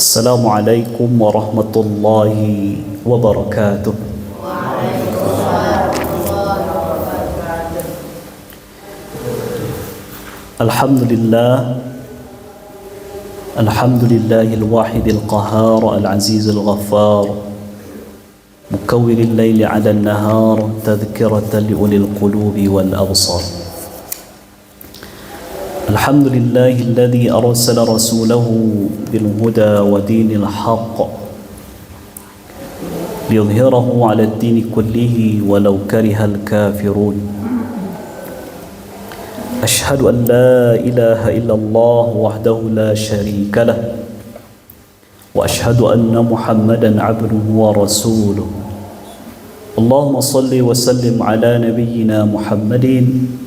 Assalamualaikum warahmatullahi wabarakatuh. Alhamdulillah, alhamdulillahil wahidil qahhar al-azizil ghaffar, mukawwiril laili 'ala an-nahar, tadhkiratan li ulil qulubi wal absar. Alhamdulillahilladzi arsala rasulahu bil huda wa dinil haqq liyudhhirahu 'ala ad-dini kullihi walau karihal kafirun. Ashhadu an la ilaha illallah wahdahu la sharika lah wa ashhadu anna Muhammadan 'abduhu wa rasuluh. Allahumma salli wa sallim 'ala nabiyyina Muhammadin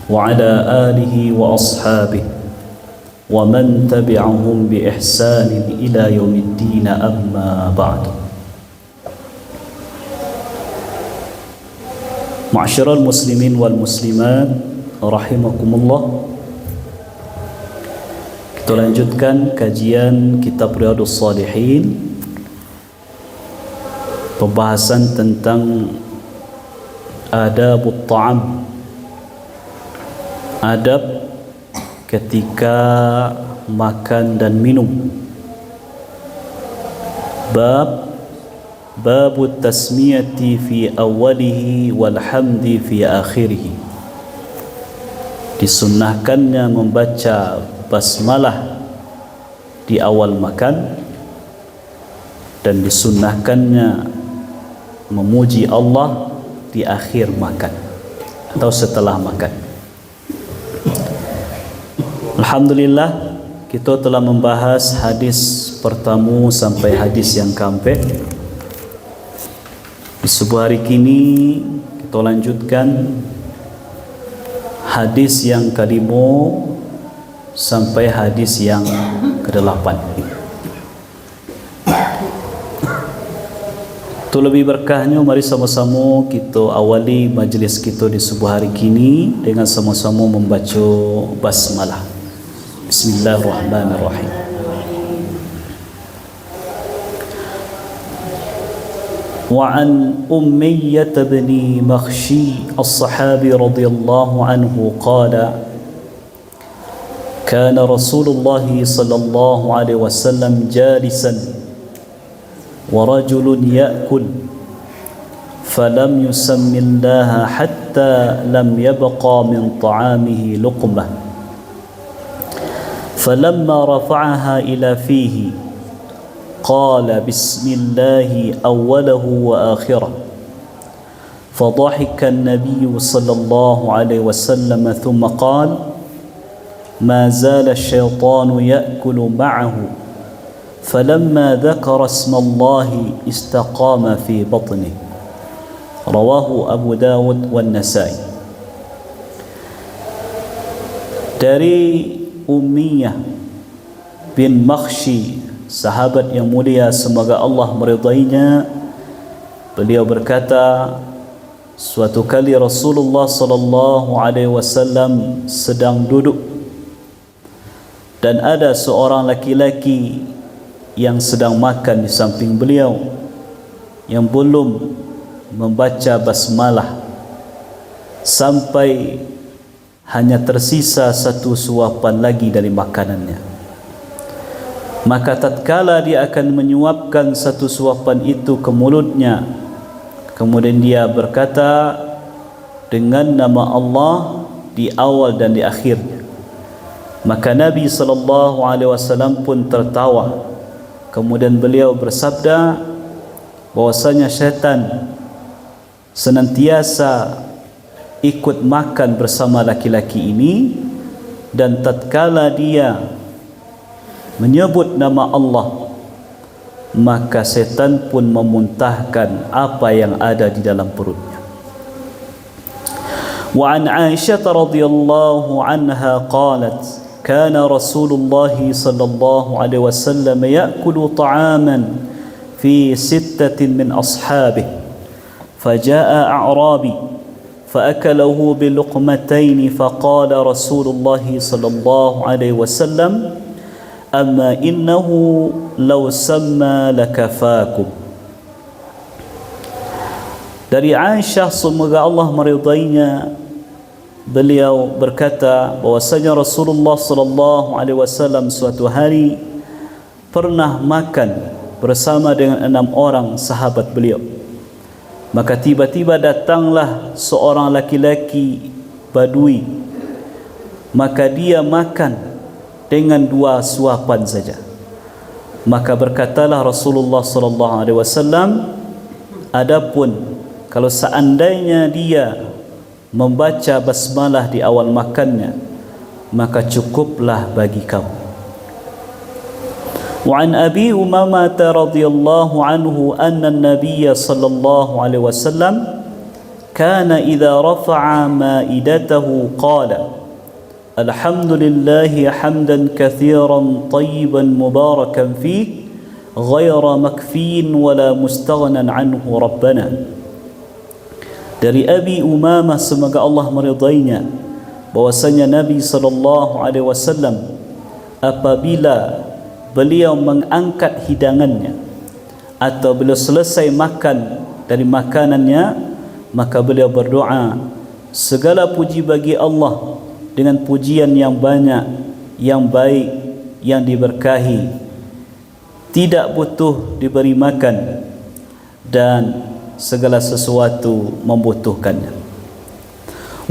wa 'ala alihi wa ashabihi wa man tabi'ahum bi ihsanin ila yaumiddin, amma ba'd. Ma'asyiral muslimin wal muslimat rahimakumullah, kita lanjutkan kajian kitab Riyadhus Shalihin, pembahasan tentang adabut ta'am, adab ketika makan dan minum. Babut tasmiyati fi awalihi walhamdi fi akhirih. Disunnahkannya membaca basmalah di awal makan dan disunnahkannya memuji Allah di akhir makan atau setelah makan. Alhamdulillah, kita telah membahas hadis pertama sampai hadis yang keempat. Di sebuah hari kini kita lanjutkan hadis yang kelima sampai hadis yang ke-8. Untuk lebih berkahnya, mari sama-sama kita awali majlis kita di sebuah hari kini dengan sama-sama membaca basmalah. Bismillahirrahmanirrahim. وعن أمية بن مخشي الصحابي رضي الله عنه قال: كان رسول الله صلى الله عليه وسلم جالسا ورجل يأكل فلم يسم الله حتى لم يبقى من طعامه لقمة، فلما رفعها إلى فيه قال بسم الله أوله وآخره، فضحك النبي صلى الله عليه وسلم ثم قال: ما زال الشيطان يأكل معه، فلما ذكر اسم الله استقام في بطنه. رواه أبو داود والنسائي. Dari Ummiyah bin Makhshi, sahabat yang mulia, semoga Allah meridainya, beliau berkata, suatu kali Rasulullah sallallahu alaihi wasallam sedang duduk dan ada seorang laki-laki yang sedang makan di samping beliau yang belum membaca basmalah sampai hanya tersisa satu suapan lagi dari makanannya. Maka tatkala dia akan menyuapkan satu suapan itu ke mulutnya, kemudian dia berkata dengan nama Allah di awal dan di akhirnya, maka Nabi SAW pun tertawa. Kemudian beliau bersabda bahwasanya syaitan senantiasa ikut makan bersama laki-laki ini, dan tatkala dia menyebut nama Allah, maka setan pun memuntahkan apa yang ada di dalam perutnya. Wa an Aisyah radhiyallahu anha qalat: kana Rasulullah sallallahu alaihi wasallam ya'kulu ta'aman fi sittatin min ashabihi, faja'a a'rabi فأكله بلقمتين فقال رسول الله صلى الله عليه وسلم: amma innahu law samma lakafakum. Dari Aisyah, semoga Allah meridainya, beliau berkata bahwasanya Rasulullah sallallahu alaihi wasallam suatu hari pernah makan bersama dengan 6 orang sahabat beliau. Maka tiba-tiba datanglah seorang laki-laki Badui, maka dia makan dengan 2 suapan saja. Maka berkatalah Rasulullah sallallahu alaihi wasallam, adapun kalau seandainya dia membaca basmalah di awal makannya, maka cukuplah bagi kamu. Wa an Abi Umamah radhiyallahu anhu anna an-nabiy sallallahu alaihi wasallam kana idza rafa'a ma'idatahu qala alhamdulillahi hamdan katsiran tayyiban mubarakan fihi ghayra makfiin wala mustaghnan anhu rabbana. Dari Abi Umamah, semoga Allah meridainya, bahwasanya Nabi sallallahu alaihi wasallam apabila beliau mengangkat hidangannya atau beliau selesai makan dari makanannya, maka beliau berdoa, segala puji bagi Allah dengan pujian yang banyak, yang baik, yang diberkahi, tidak butuh diberi makan dan segala sesuatu membutuhkannya.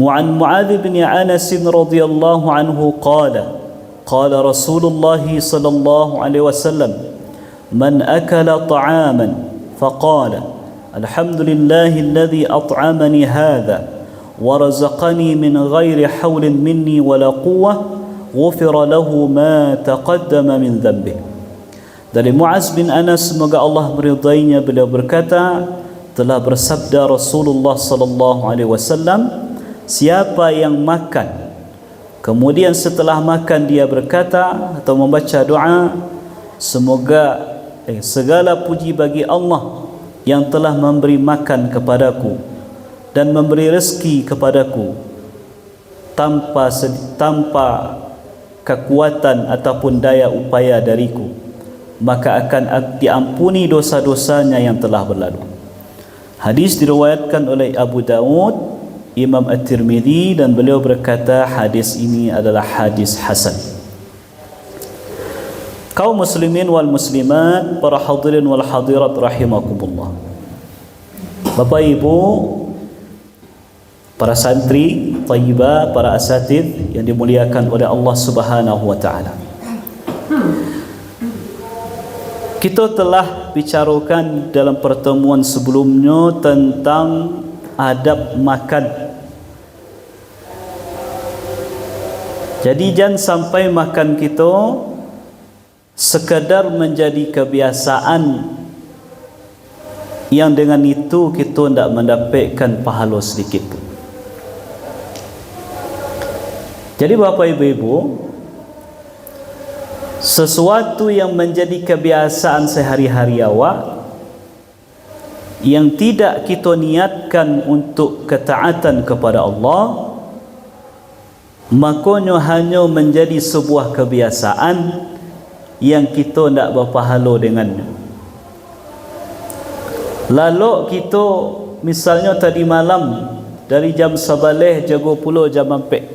Wa an Muadz bin Anas radhiyallahu anhu qala qala Rasulullah sallallahu alaihi wasallam man akala ta'aman faqala alhamdulillahi alladhi at'amani hadha wa razaqani min ghairi hawlin minni wala quwwah ghufira lahu ma taqaddama min dhanbihi. Dari Muadz bin Anas, semoga Allah meridainya, beliau berkata, telah bersabda Rasulullah sallallahu alaihi wasallam, siapa yang makan kemudian setelah makan dia berkata atau membaca doa, semoga segala puji bagi Allah yang telah memberi makan kepadaku dan memberi rezeki kepadaku tanpa kekuatan ataupun daya upaya dariku, maka akan diampuni dosa-dosanya yang telah berlalu. Hadis diriwayatkan oleh Abu Dawud, Imam At-Tirmidzi, dan beliau berkata hadis ini adalah hadis hasan. Kaum muslimin wal muslimat, para hadirin wal hadirat rahimakumullah. Bapak Ibu, para santri thayyibah, para asatidz yang dimuliakan oleh Allah Subhanahu wa taala. Kita telah bicarakan dalam pertemuan sebelumnya tentang adab makan. Jadi jangan sampai makan kita sekadar menjadi kebiasaan yang dengan itu kita tidak mendapatkan pahala sedikit pun. Jadi Bapak Ibu-ibu, sesuatu yang menjadi kebiasaan sehari-hari awak yang tidak kita niatkan untuk ketaatan kepada Allah, makanya hanya menjadi sebuah kebiasaan yang kita tidak berpahala dengannya. Lalu kita misalnya tadi malam dari jam 11 jago pulau jam 4,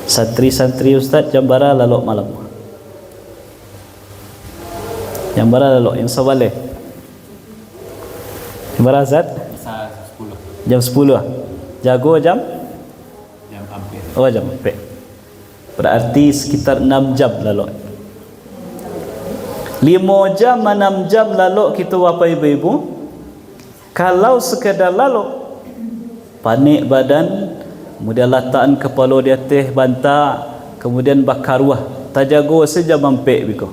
santri-santri ustaz jam bara lalu malam, jam bara lalu yang 11 jam bara Zat jam 10 jago jam 4. Oh jam 4, berarti sekitar 6 jam lalu, 5 jam 6 jam lalu kita Bapak Ibu-ibu. Kalau sekadar lalu panik badan, kemudian letakkan kepala di atas bantal, kemudian bakar ruah, tak jago saja mampek biko,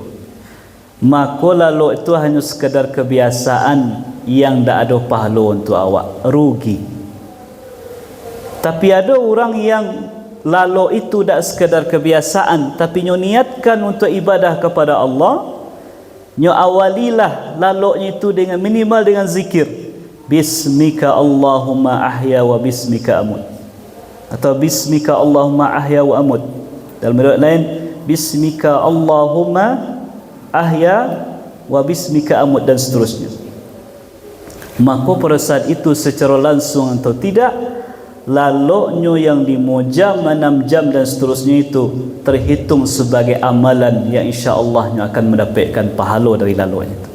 maka lalu itu hanya sekadar kebiasaan yang tak ada pahala untuk awak, rugi. Tapi ada orang yang lalu itu tak sekadar kebiasaan, tapi nyo niatkan untuk ibadah kepada Allah, nyo awalilah lalu itu dengan minimal dengan zikir, bismika Allahumma ahya wa bismika amut, atau bismika Allahumma ahya wa amut. Dalam riwayat lain, bismika Allahumma ahya wa bismika amut dan seterusnya. Maka pada saat itu secara langsung atau tidak, laloknya yang 5 jam, 6 jam dan seterusnya itu terhitung sebagai amalan yang insya-Allahnya akan mendapatkan pahala dari laloknya itu.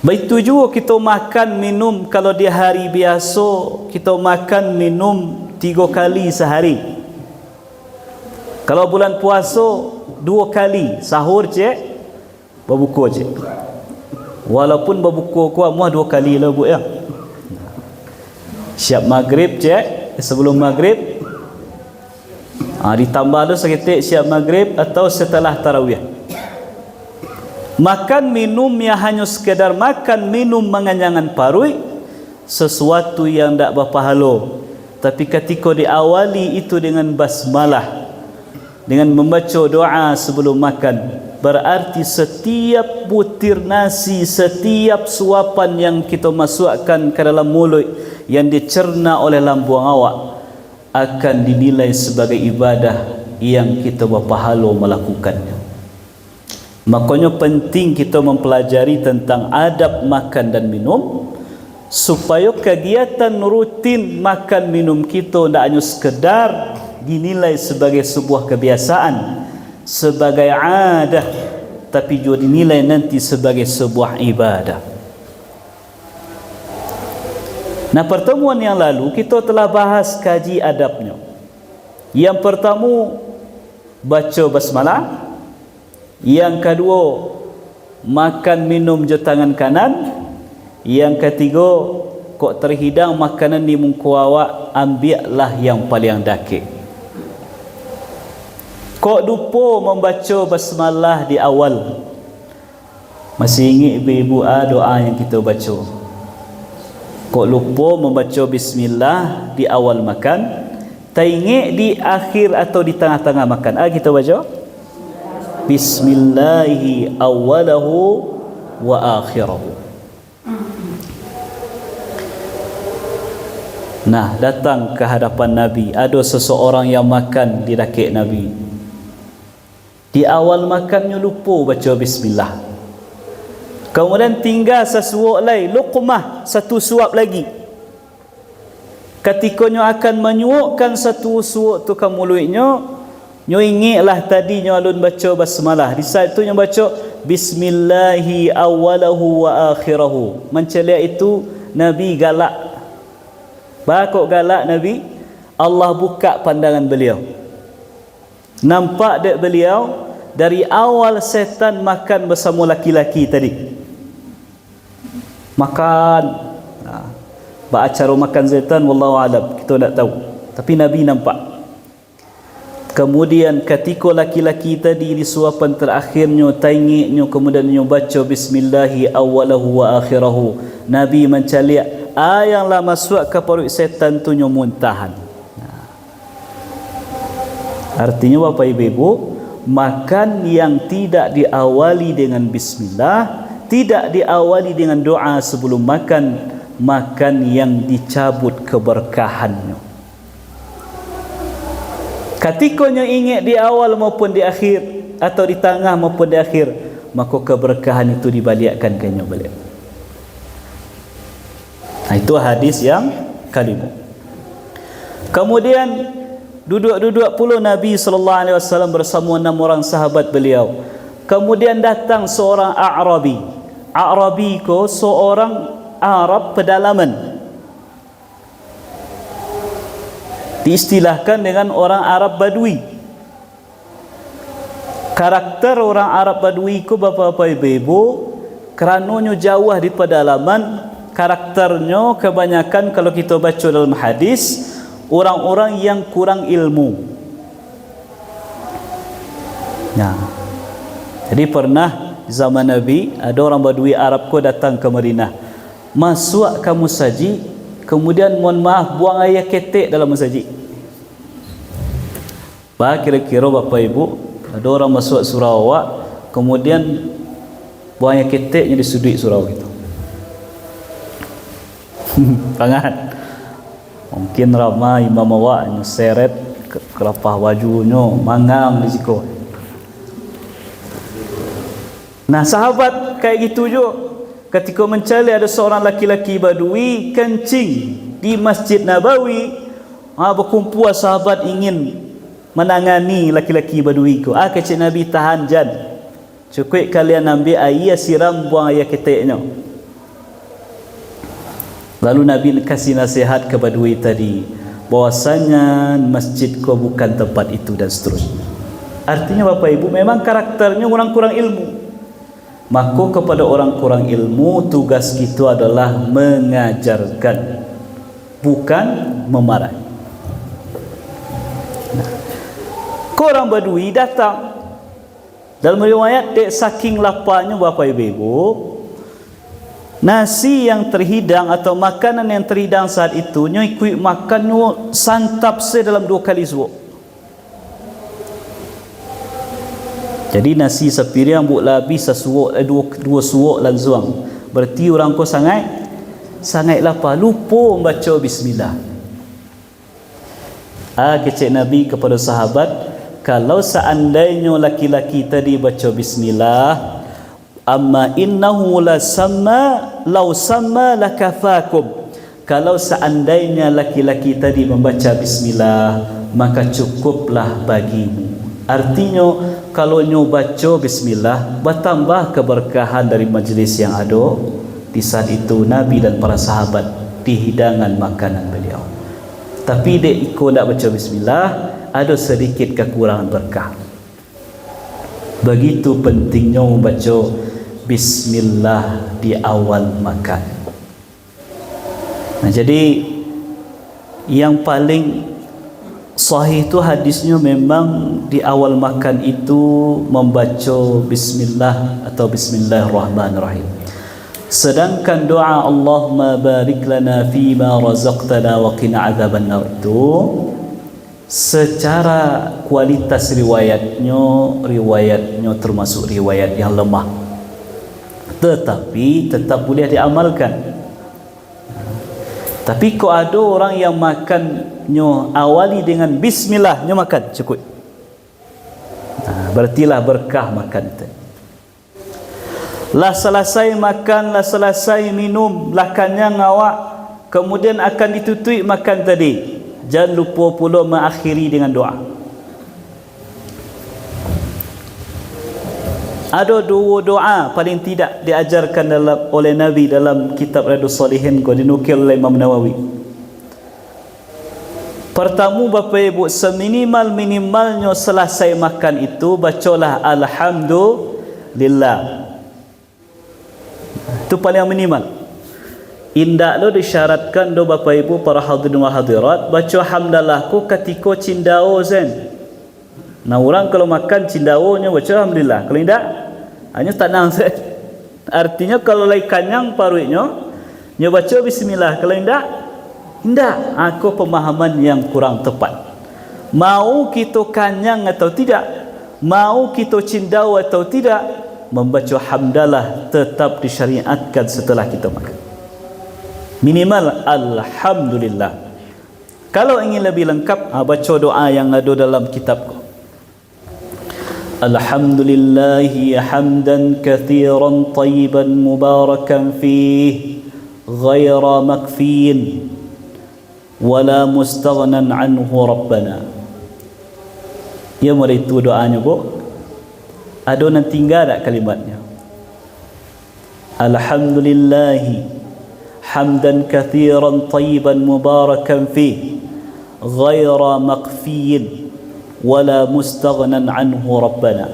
Begitu juga kita makan minum, kalau di hari biasa kita makan minum 3 kali sehari. Kalau bulan puasa 2 kali, sahur cek, berbuka cek. Walaupun berbuka kuat muah 2 kali lah bu ya. Siap maghrib cek, sebelum maghrib. Ditambah tu seketik siap maghrib atau setelah tarawih. Makan minum yang hanya sekadar makan minum mengenyangkan parut, sesuatu yang tak berpahala. Tapi ketika diawali itu dengan basmalah, dengan membaca doa sebelum makan, berarti setiap butir nasi, setiap suapan yang kita masukkan ke dalam mulut yang dicerna oleh lambung awak akan dinilai sebagai ibadah yang kita berpahala melakukannya. Makanya penting kita mempelajari tentang adab makan dan minum, supaya kegiatan rutin makan minum kita tidak hanya sekedar dinilai sebagai sebuah kebiasaan, sebagai adah, tapi juga dinilai nanti sebagai sebuah ibadah. Nah, pertemuan yang lalu kita telah bahas kaji adabnya. Yang pertama, baca basmalah. Yang kedua, makan minum je tangan kanan. Yang ketiga, kok terhidang makanan di muka awak, ambillah yang paling dakik. Kok lupa membaca basmalah di awal. Masih ingat ibu-ibu doa yang kita baca? Kok lupa membaca bismillah di awal makan, tak ingat di akhir atau di tengah-tengah makan. Kita baca bismillahi awwalahu wa akhirahu. Nah, datang ke hadapan Nabi, ada seseorang yang makan di dakik Nabi. Di awal makannya lupa baca bismillah. Kemudian tinggal sesuap lain, luqmah, satu suap lagi. Ketikanya akan menyuapkan satu suap tu ke mulutnya, nyo ingatlah tadi nyo alun baca basmalah. Di saat itu nyo baca bismillahi awwalahu wa akhirahu. Menceliak itu Nabi galak. Bakok galak Nabi, Allah buka pandangan beliau. Nampak dek beliau dari awal setan makan bersama laki-laki tadi. Makan. Cara makan setan wallahu alam, kita tak tahu. Tapi Nabi nampak. Kemudian ketika laki-laki tadi di suapan terakhirnya, taingiknya, kemudian nyo baca bismillahi awwalahu wa akhirahu, Nabi mencaliak yang masuk ke perut setan tu nyo muntahan. Artinya Bapak Ibu, makan yang tidak diawali dengan bismillah, tidak diawali dengan doa sebelum makan, makan yang dicabut keberkahannya. Ketikanya ingat di awal maupun di akhir, atau di tengah maupun di akhir, maka keberkahan itu dibalikkan ke nya balik. Nah, itu hadis yang kelima. Kemudian duduk-duduk pula Nabi SAW bersama 6 orang sahabat beliau. Kemudian datang seorang A'rabi. A'rabi ko seorang Arab pedalaman. Diistilahkan dengan orang Arab Badui. Karakter orang Arab Badui ku Bapak-bapak Ibu, kerananya jauh di pedalaman, karakternya kebanyakan kalau kita baca dalam hadis, orang-orang yang kurang ilmu. Nah, jadi pernah zaman Nabi ada orang Badui Arab ku datang ke Madinah. Masuk kamu saji, kemudian mohon maaf buang air ketek dalam masjid. Kira-kira Bapak Ibu, ada orang masuk surau awak, kemudian buang air keteknya di sudut surau gitu. Sangat mungkin ramai imam awak yang seret kelapah bajunya mangang risiko. Nah, sahabat kayak gitu juga. Ketika mencari ada seorang laki-laki Badui kencing di Masjid Nabawi, berkumpul sahabat ingin menangani laki-laki Badui itu. Kata Nabi, tahan jan. Cukup kalian ambil air siram buang air keteknya. Lalu Nabi kasih nasihat ke Badui tadi, bahwasanya masjid kau bukan tempat itu dan seterusnya. Artinya Bapak Ibu, memang karakternya orang kurang ilmu. Maka kepada orang kurang ilmu, tugas kita adalah mengajarkan, bukan memarahi. Nah, orang Badui datang. Dalam riwayat, saking lapanya Bapak Ibu, nasi yang terhidang atau makanan yang terhidang saat itu ikut makannya santap dalam 2 kali suuk. Jadi nasi sepiring buat labi sesuuk dua suuk lanzuang. Berarti orang ko sangat lapar, lupa membaca bismillah. Kecik Nabi kepada sahabat, kalau seandainya laki-laki tadi baca bismillah, amma innahu la sama law sama lakafakum. Kalau seandainya laki-laki tadi membaca bismillah, maka cukuplah bagimu. Artinya kalau nyo baca bismillah, bertambah keberkahan dari majlis yang ada di saat itu Nabi dan para sahabat di hidangan makanan beliau. Tapi dek ikut nak baca bismillah, ada sedikit kekurangan berkah. Begitu pentingnya membaca bismillah di awal makan. Nah, jadi yang paling sahih itu hadisnya memang di awal makan itu membaca bismillah atau bismillahirrahmanirrahim. Sedangkan doa Allahumma barik lana fima razaqtana wa qina adzabannar itu secara kualitas riwayatnya termasuk riwayat yang lemah, tetapi tetap boleh diamalkan. Tapi kok ada orang yang makannya awali dengan bismillah, nyo makan cukup. Berartilah berkah makan itu. Lah selesai makan, lah selesai minum, lah kenyang awak, kemudian akan ditutui makan tadi. Jangan lupa pula mengakhiri dengan doa. Ada 2 doa paling tidak diajarkan oleh Nabi dalam kitab Riyadhus Shalihin, ko dinukil oleh Imam Nawawi. Pertama Bapak Ibu, seminimal-minimalnya selesai makan itu bacalah alhamdulillah. Itu paling minimal. Indak lo disyaratkan do Bapak Ibu para hadirin wa hadirat baca hamdalah ku ketika cindao zen. Nah, orang kalau makan cindaonya baca alhamdulillah. Kalau tidak, hanya tak nang. Artinya kalau lagi kanyang paruitnya, nya baca bismillah. Kalau tidak, aku pemahaman yang kurang tepat. Mau kita kanyang atau tidak, mau kita cindao atau tidak, membaca hamdalah tetap disyariatkan setelah kita makan. Minimal alhamdulillah. Kalau ingin lebih lengkap, baca doa yang ada dalam kitabku. Alhamdulillahi hamdan kathiran tayyiban mubarakan fih ghaira makfiin wala mustaghnan anhu rabbana. Ya, mulai itu doanya bu. Ada yang tinggal tak kalimatnya? Alhamdulillahi hamdan kathiran tayyiban mubarakan fih ghaira makfiin wala mustaghnan anhu rabbana.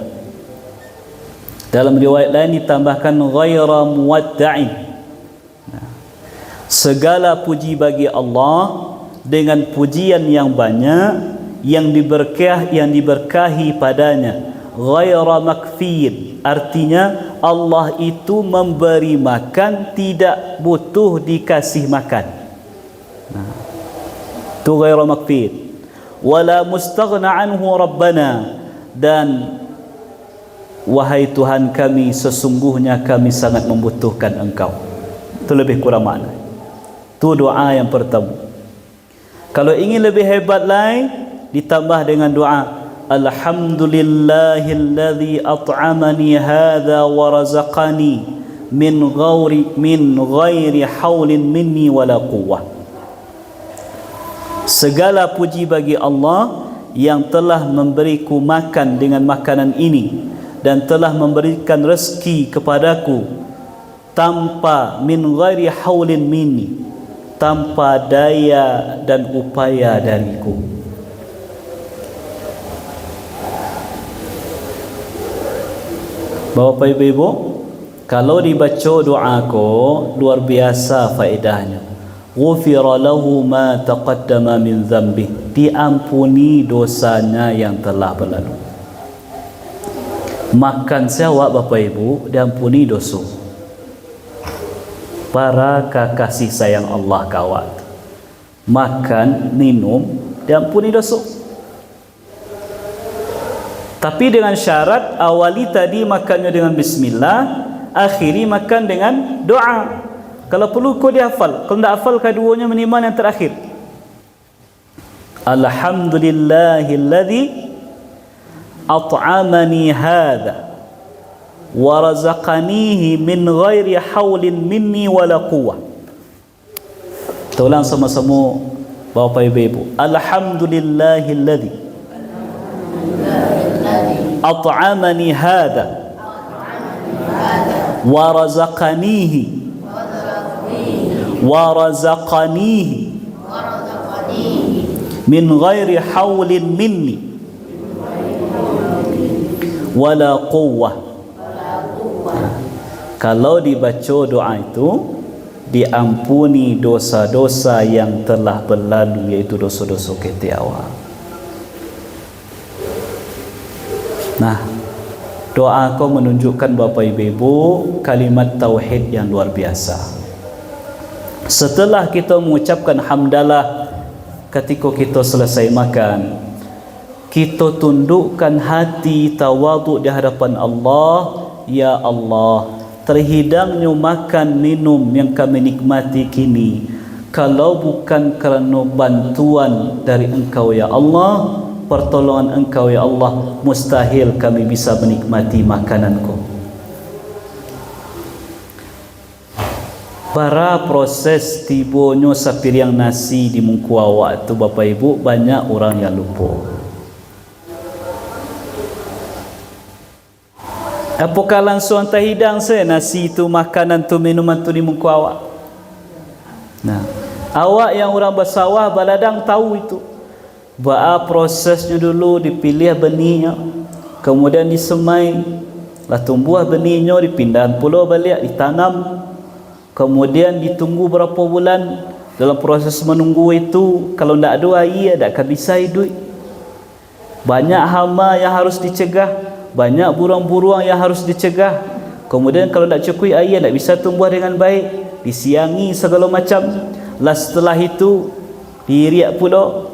Dalam riwayat lain ditambahkan ghaira muwadda'in. Segala puji bagi Allah dengan pujian yang banyak yang diberkahi padanya. Ghaira makfiin, artinya Allah itu memberi makan, tidak butuh dikasih makan. Itu ghaira makfiin. Wala mustaghna anhu rabbana, dan wahai Tuhan kami, sesungguhnya kami sangat membutuhkan Engkau. Itu lebih kurang makna. Itu doa yang pertama. Kalau ingin lebih hebat lain, ditambah dengan doa alhamdulillahilladzi at'amani hadza wa razaqani min ghairi haulin minni wala quwwah. Segala puji bagi Allah yang telah memberiku makan dengan makanan ini dan telah memberikan rezeki kepadaku tanpa min ghairi haulin minni, tanpa daya dan upaya dariku. Bapak Ibu, kalau dibaca doa ko luar biasa faedahnya. Ghufira lahu ma taqaddama min dhanbi, diampuni dosanya yang telah berlalu. Makan siawak Bapak Ibu diampuni dosa. Para kasih sayang Allah kawat. Makan, minum diampuni dosa. Tapi dengan syarat awali tadi makannya dengan bismillah, akhiri makan dengan doa. Kalau perlu kau dihafal, kalau tidak hafal keduanya minimal yang terakhir. Alhamdulillahilladzi at'amani hadza wa razaqanihi min ghairi haulin minni wala quwwah. Kita ulang sama-sama Bapak Ibu. Alhamdulillahilladzi at'amani hadza wa razaqanihi min ghairi haulin minni wala quwwah. Kalau dibaca doa itu diampuni dosa-dosa yang telah berlalu, yaitu dosa-dosa kita awal. Nah, doa kau menunjukkan Bapak Ibu kalimat tauhid yang luar biasa. Setelah kita mengucapkan hamdalah ketika kita selesai makan, kita tundukkan hati tawaduk di hadapan Allah. Ya Allah, terhidangnya makan minum yang kami nikmati kini, kalau bukan kerana bantuan dari Engkau ya Allah, pertolongan Engkau ya Allah, mustahil kami bisa menikmati makananku. Para proses tibonyo sapiriang nasi di muka awak tu Bapak Ibu, banyak orang yang lupa. Apakah langsung hantar hidang saya nasi tu, makanan tu, minuman tu di muka awak? Nah, awak yang orang bersawah baladang tahu itu. Ba'a prosesnya dulu, dipilih benihnya, kemudian disemai, lah tumbuh benihnya, dipindahan pulau balik, ditanam, kemudian ditunggu berapa bulan. Dalam proses menunggu itu, kalau tidak ada air, tak akan bisa hidup. Banyak hama yang harus dicegah, banyak burung-burung yang harus dicegah. Kemudian kalau tak cukup air, tak bisa tumbuh dengan baik, disiangi segala macam. Lah setelah itu diriak pula.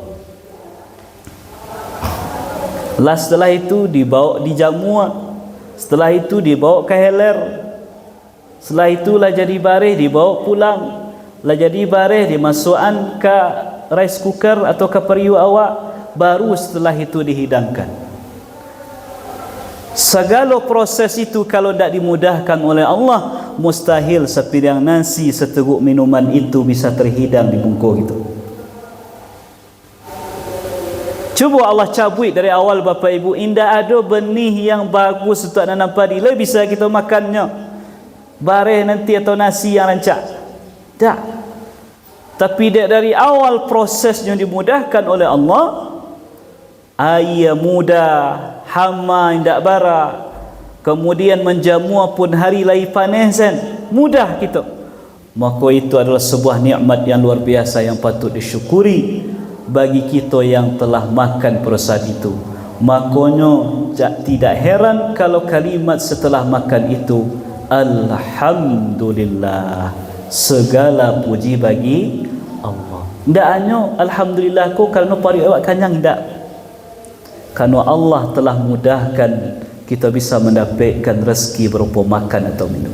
Lah setelah itu dibawa dijamua, setelah itu dibawa ke heler, setelah itulah jadi barih dibawa pulang, lah jadi barih dimasukkan ke rice cooker atau ke periuk awak, baru setelah itu dihidangkan. Segala proses itu kalau tidak dimudahkan oleh Allah, mustahil sepiring nasi, seteguk minuman itu bisa terhidang di bungkuk itu. Cuba Allah cabut dari awal Bapak Ibu, indah ada benih yang bagus untuk nanam padi, lah bisa kita makannya bareh nanti atau nasi yang rancak. Tak. Tapi dari awal prosesnya dimudahkan oleh Allah, air mudah, hama indak bara, kemudian menjamua pun hari lai panesan, mudah kita. Maka itu adalah sebuah nikmat yang luar biasa yang patut disyukuri bagi kita yang telah makan proses itu. Makanya tidak heran kalau kalimat setelah makan itu alhamdulillah, segala puji bagi Allah. Tidak hanya alhamdulillah ko kerana pari awak kanyang, tidak, kerana Allah telah mudahkan kita bisa mendapatkan rezeki berupa makan atau minum.